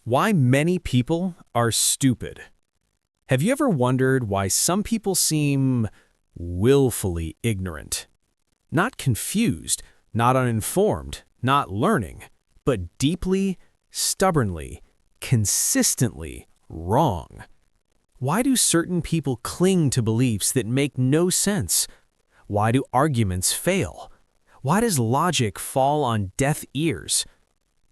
Why many people are stupid. Have you ever wondered why some people seem willfully ignorant? Not confused, not uninformed, not learning, but deeply, stubbornly, consistently wrong. Why do certain people cling to beliefs that make no sense? Why do arguments fail? Why does logic fall on deaf ears?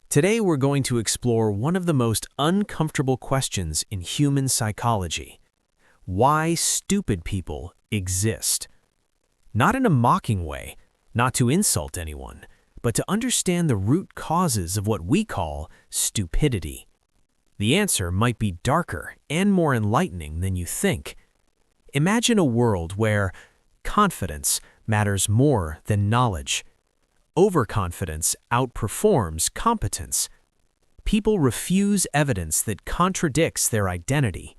Today we're going to explore one of the most uncomfortable questions in human psychology: why stupid people exist. Not in a mocking way, not to insult anyone, but to understand the root causes of what we call stupidity. The answer might be darker and more enlightening than you think. Imagine a world where confidence matters more than knowledge. Overconfidence outperforms competence. People refuse evidence that contradicts their identity.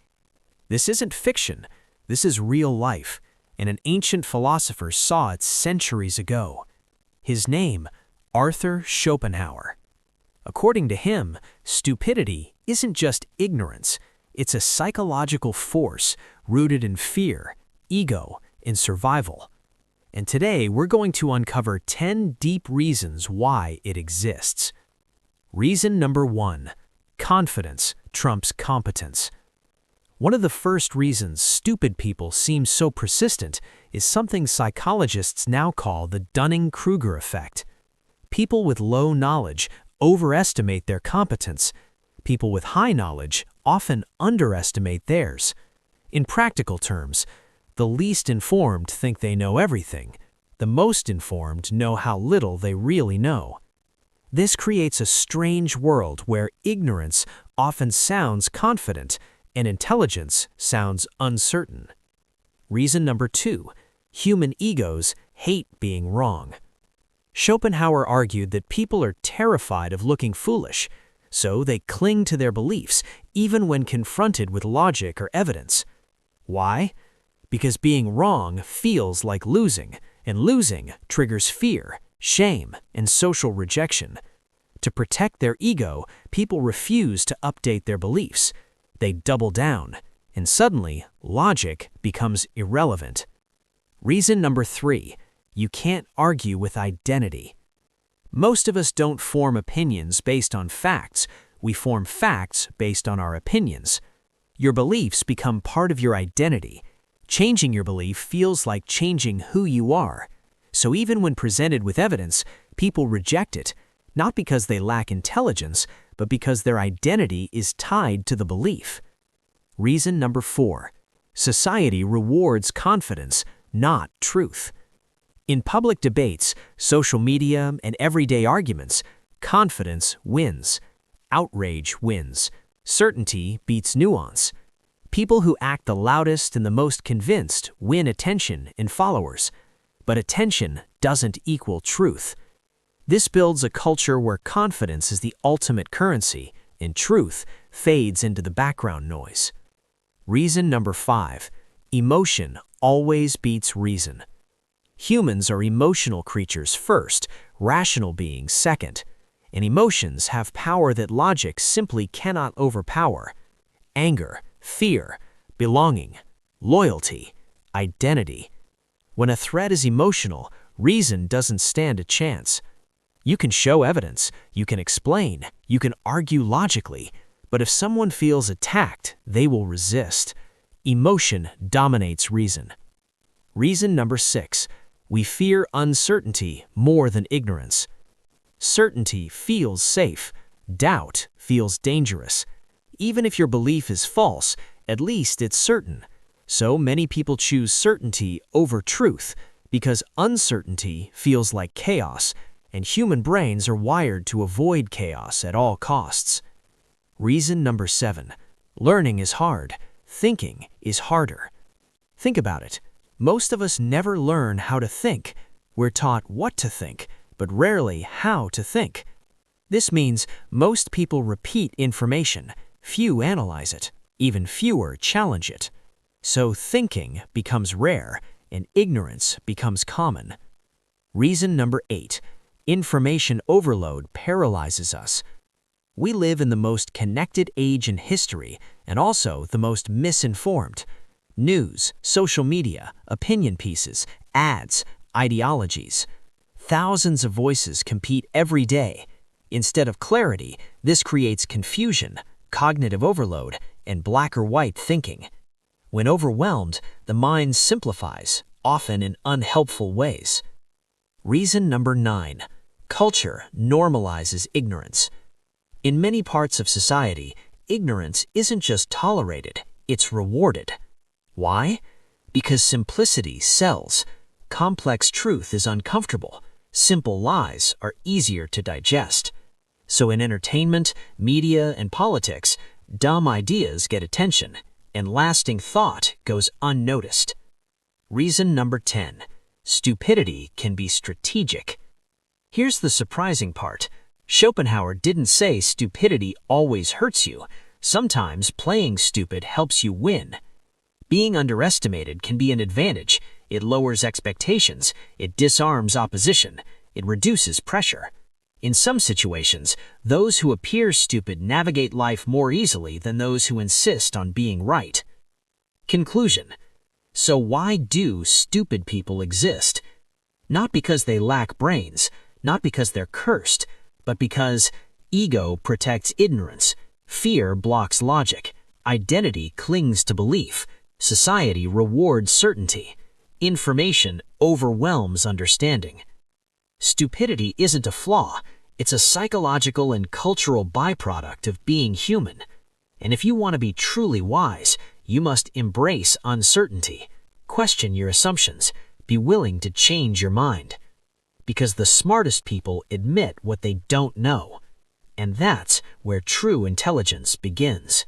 This isn't fiction, this is real life, and an ancient philosopher saw it centuries ago. His name, Arthur Schopenhauer. According to him, stupidity isn't just ignorance, it's a psychological force rooted in fear, ego, and survival. And today, we're going to uncover 10 deep reasons why it exists. Reason number 1, confidence trumps competence. One of the first reasons stupid people seem so persistent is something psychologists now call the Dunning-Kruger effect. People with low knowledge overestimate their competence. People with high knowledge often underestimate theirs. In practical terms, the least informed think they know everything. The most informed know how little they really know. This creates a strange world where ignorance often sounds confident and intelligence sounds uncertain. Reason number 2, human egos hate being wrong. Schopenhauer argued that people are terrified of looking foolish, so they cling to their beliefs even when confronted with logic or evidence. Why? Because being wrong feels like losing, and losing triggers fear, shame, and social rejection. To protect their ego, people refuse to update their beliefs. They double down, and suddenly, logic becomes irrelevant. Reason number 3, you can't argue with identity. Most of us don't form opinions based on facts, we form facts based on our opinions. Your beliefs become part of your identity. Changing your belief feels like changing who you are. So even when presented with evidence, people reject it, not because they lack intelligence, but because their identity is tied to the belief. Reason number 4, society rewards confidence, not truth. In public debates, social media, and everyday arguments, confidence wins. Outrage wins. Certainty beats nuance. People who act the loudest and the most convinced win attention and followers. But attention doesn't equal truth. This builds a culture where confidence is the ultimate currency and truth fades into the background noise. Reason number 5, emotion always beats reason. Humans are emotional creatures first, rational beings second. And emotions have power that logic simply cannot overpower. Anger, fear, belonging, loyalty, identity. When a threat is emotional, reason doesn't stand a chance. You can show evidence, you can explain, you can argue logically, but if someone feels attacked, they will resist. Emotion dominates reason. Reason number 6, we fear uncertainty more than ignorance. Certainty feels safe, doubt feels dangerous. Even if your belief is false, at least it's certain. So many people choose certainty over truth because uncertainty feels like chaos, and human brains are wired to avoid chaos at all costs. Reason number 7, learning is hard, thinking is harder. Think about it. Most of us never learn how to think. We're taught what to think, but rarely how to think. This means most people repeat information. Few analyze it, even fewer challenge it. So thinking becomes rare and ignorance becomes common. Reason number 8, information overload paralyzes us. We live in the most connected age in history and also the most misinformed. News, social media, opinion pieces, ads, ideologies. Thousands of voices compete every day. Instead of clarity, this creates confusion, cognitive overload, and black or white thinking. When overwhelmed, the mind simplifies, often in unhelpful ways. Reason number 9. Culture normalizes ignorance. In many parts of society, ignorance isn't just tolerated, it's rewarded. Why? Because simplicity sells. Complex truth is uncomfortable. Simple lies are easier to digest. So in entertainment, media, and politics, dumb ideas get attention, and lasting thought goes unnoticed. Reason number 10. Stupidity can be strategic. Here's the surprising part. Schopenhauer didn't say stupidity always hurts you. Sometimes playing stupid helps you win. Being underestimated can be an advantage. It lowers expectations, it disarms opposition, it reduces pressure. In some situations, those who appear stupid navigate life more easily than those who insist on being right. Conclusion. So why do stupid people exist? Not because they lack brains, not because they're cursed, but because ego protects ignorance, fear blocks logic, identity clings to belief, society rewards certainty, information overwhelms understanding. Stupidity isn't a flaw, it's a psychological and cultural byproduct of being human. And if you want to be truly wise, you must embrace uncertainty, question your assumptions, be willing to change your mind. Because the smartest people admit what they don't know. And that's where true intelligence begins.